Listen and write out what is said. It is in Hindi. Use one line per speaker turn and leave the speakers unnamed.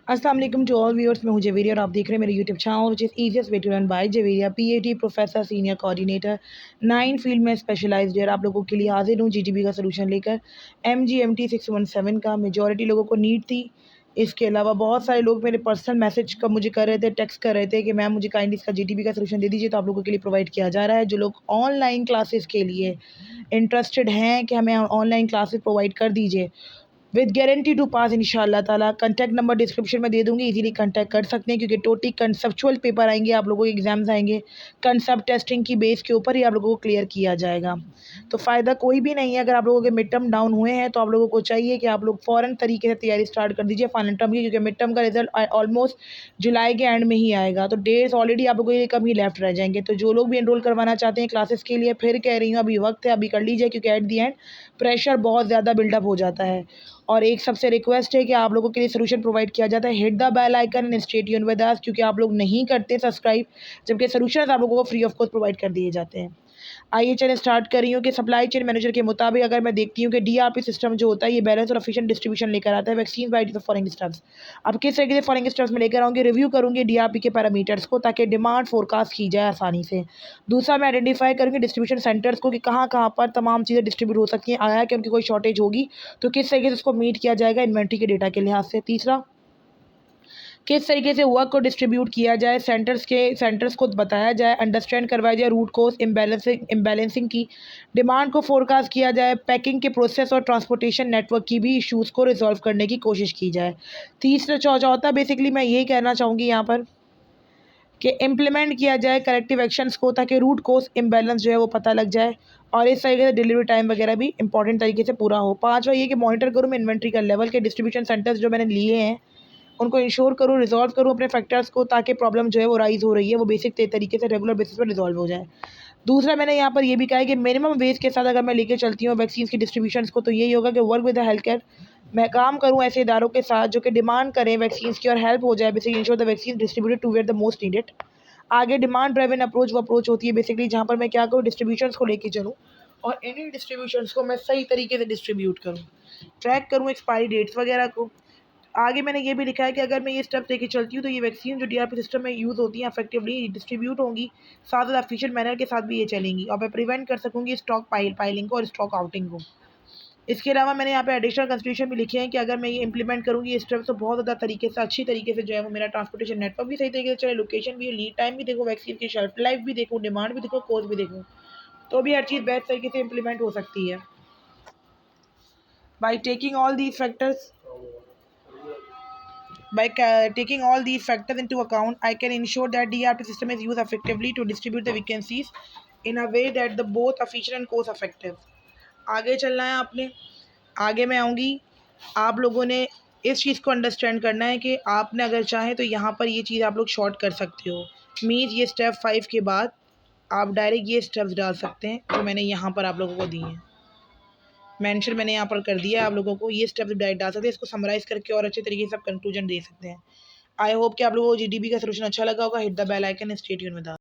अस्सलाम वालेकुम टू ऑल व्यूअर्स। मैं हूं जवेरिया और आप देख रहे हैं मेरे YouTube channel which is easiest way to learn by Javeria. PAT professor senior coordinator 9 field में स्पेशलाइज्ड है। आप लोगों के लिए हाजिर हूं जीटीबी का सोल्यूशन लेकर। एमजीएमटी 617 का मेजॉरिटी लोगों को नीड थी। इसके अलावा बहुत सारे लोग मेरे पर्सनल मैसेज का मुझे कर रहे थे, टेक्स्ट कर रहे थे कि मैम मुझे काइंडली इसका जीटीबी का सोल्यूशन दे दीजिए। तो आप लोगों के लिए प्रोवाइड किया जा रहा है। जो लोग ऑनलाइन क्लासेस के लिए इंटरेस्टेड हैं कि हमें ऑनलाइन क्लासेस प्रोवाइड कर दीजिए विद गारंटी टू पास इंशाल्लाह ताला। कॉन्टैक्ट नंबर डिस्क्रिप्शन में दे दूंगी, इजीली कॉन्टैक्ट कर सकते हैं क्योंकि टोटली कंसेप्चुअल पेपर आएंगे, आप लोगों के एग्जाम्स आएंगे। कंसेप्ट टेस्टिंग की बेस के ऊपर ही आप लोगों को क्लियर किया जाएगा। तो फ़ायदा कोई भी नहीं है। अगर आप लोगों के मिड टर्म डाउन हुए हैं तो आप लोगों को चाहिए कि आप लोग फ़ौरन तरीके से तैयारी स्टार्ट कर दीजिए फाइनल टर्म की, क्योंकि मिड टर्म का रिजल्ट ऑलमोस्ट जुलाई के एंड में ही आएगा। तो डेज ऑलरेडी आप लोगों के लिए कम ही लेफ्ट रह जाएंगे। तो जो लोग भी एनरोल करवाना चाहते हैं क्लासेस के लिए, फिर कह रही हूँ अभी वक्त है, अभी कर लीजिए, क्योंकि एट दी एंड प्रेशर बहुत ज़्यादा बिल्डअप हो जाता है। और एक सबसे रिक्वेस्ट है कि आप लोगों के लिए सोल्यूशन प्रोवाइड किया जाता है। Hit the bell icon and stay tuned with us, क्योंकि आप लोग नहीं करते सब्सक्राइब, जबकि सोल्यूशन आप लोगों को फ्री ऑफ कॉस्ट प्रोवाइड कर दिए जाते हैं। आइए चलें स्टार्ट कर रही हूँ कि सप्लाई चेन मैनेजर के मुताबिक अगर मैं देखती हूँ कि डीआरपी सिस्टम जो होता है ये बैलेंस और एफिशिएंट डिस्ट्रीब्यूशन लेकर आता है vaccine bite of following steps. अब किस तरीके से फॉलोइंग स्टेप्स में लेकर आऊँगी, रिव्यू करूँगी डीआरपी के पैरामीटर्स को ताकि डिमांड फोरकास्ट की जाए आसानी से। दूसरा मैं आइडेंटिफाई करूँगी डिस्ट्रीब्यूशन सेंटर्स को कि कहाँ कहाँ पर तमाम चीज़ें डिस्ट्रीब्यूट हो सकती हैं, आया कि उनकी कोई शॉर्टेज होगी तो किस तरीके से उसको मीट किया जाएगा इन्वेंट्री के डेटा के लिहाज से। तीसरा, किस तरीके से वर्क को डिस्ट्रीब्यूट किया जाए, सेंटर्स को बताया जाए, अंडरस्टैंड करवाया जाए रूट कोज इम्बैलेंसिंग की, डिमांड को फोरकास्ट किया जाए, पैकिंग के प्रोसेस और ट्रांसपोर्टेशन नेटवर्क की भी इश्यूज़ को रिजॉल्व करने की कोशिश की जाए। चौथा बेसिकली मैं यही कहना चाहूँगी यहाँ पर कि इम्प्लीमेंट किया जाए करेक्टिव एक्शंस को ताकि रूट कोज इम्बैलेंस जो है वो पता लग जाए और इस तरीके से डिलीवरी टाइम वगैरह भी इंपॉर्टेंट तरीके से पूरा हो। पाँचवा ये कि मॉनिटर करूँ मैं इन्वेंट्री का लेवल के डिस्ट्रीब्यूशन सेंटर्स जो मैंने लिए हैं उनको इंश्योर करूँ, रिजॉल्व करूँ अपने फैक्टर्स को ताकि प्रॉब्लम जो है वो राइज़ हो रही है वो बेसिक तरीके से रेगुलर बेसिस पर रिजॉल्व हो जाए। दूसरा मैंने यहाँ पर ये भी कहा है कि मिनिमम वेज के साथ अगर मैं लेके चलती हूँ वैक्सीन की डिस्ट्रीब्यूशंस को, तो यही होगा कि work with the health care, मैं काम करूँ ऐसे इदारों के साथ जो कि डिमांड करें वैक्सीन की और हेल्प हो जाए basically ensure the vaccine distributed to where the most needed. आगे डिमांड ड्राइवन अप्रोच वो अप्रोच होती है बेसिकली जहाँ पर मैं क्या करूँ, डिस्ट्रीब्यूशंस को लेके चलूँ और इन्हीं डिस्ट्रीब्यूशंस को मैं सही तरीके से डिस्ट्रीब्यूट करूँ, ट्रैक करूँ एक्सपायरी डेट्स वगैरह को। आगे मैंने ये भी लिखा है कि अगर मैं ये स्टेप्स लेके चलती हूँ तो ये वैक्सीन जो डीआरपी सिस्टम में यूज़ होती हैं इफेक्टिवली डिस्ट्रीब्यूट होंगी, साथ साथ एफिशिएंट मैनर के साथ भी ये चलेंगी और मैं प्रिवेंट कर सकूँगी स्टॉक पाइलिंग को और स्टॉक आउटिंग को। इसके अलावा मैंने यहाँ पे एडिशनल कंसिडरेशन भी लिखे हैं कि अगर मैं ये इंप्लीमेंट करूँगी ये स्टेप्स तो बहुत ज़्यादा तरीके से अच्छी तरीके से जो है वो मेरा ट्रांसपोर्टेशन नेटवर्क भी सही तरीके से चले, लोकेशन भी, लीड टाइम भी देखो, वैक्सीन की शेल्फ लाइफ भी देखूँ, डिमांड भी देखो, कोस्ट भी देखूँ, तो भी हर चीज़ बेस्ट तरीके से इंप्लीमेंट हो सकती है। By taking all these factors taking all these factors into account, I can ensure that DRP system is used effectively to distribute the vacancies in a way that the both efficient and cost effective। आगे चलना है आपने, आगे मैं आऊँगी। आप लोगों ने इस चीज़ को अंडरस्टैंड करना है कि आपने अगर चाहें तो यहाँ पर ये चीज़ आप लोग शॉर्ट कर सकते हो। मीन्स ये स्टेप 5 के बाद आप डायरेक्ट ये स्टेप्स डाल सकते हैं जो मैंने यहाँ पर आप लोगों को दिए हैं, मेंशन मैंने यहाँ पर कर दिया है। आप लोगों को ये स्टेप्स डायरेक्ट डाल सकते हैं, इसको समराइज़ करके और अच्छे तरीके से आप कंक्लूजन दे सकते हैं। आई होप कि आप लोगों को जीडीबी का सोल्यूशन अच्छा लगा होगा। Hit the bell icon and stay tuned with us.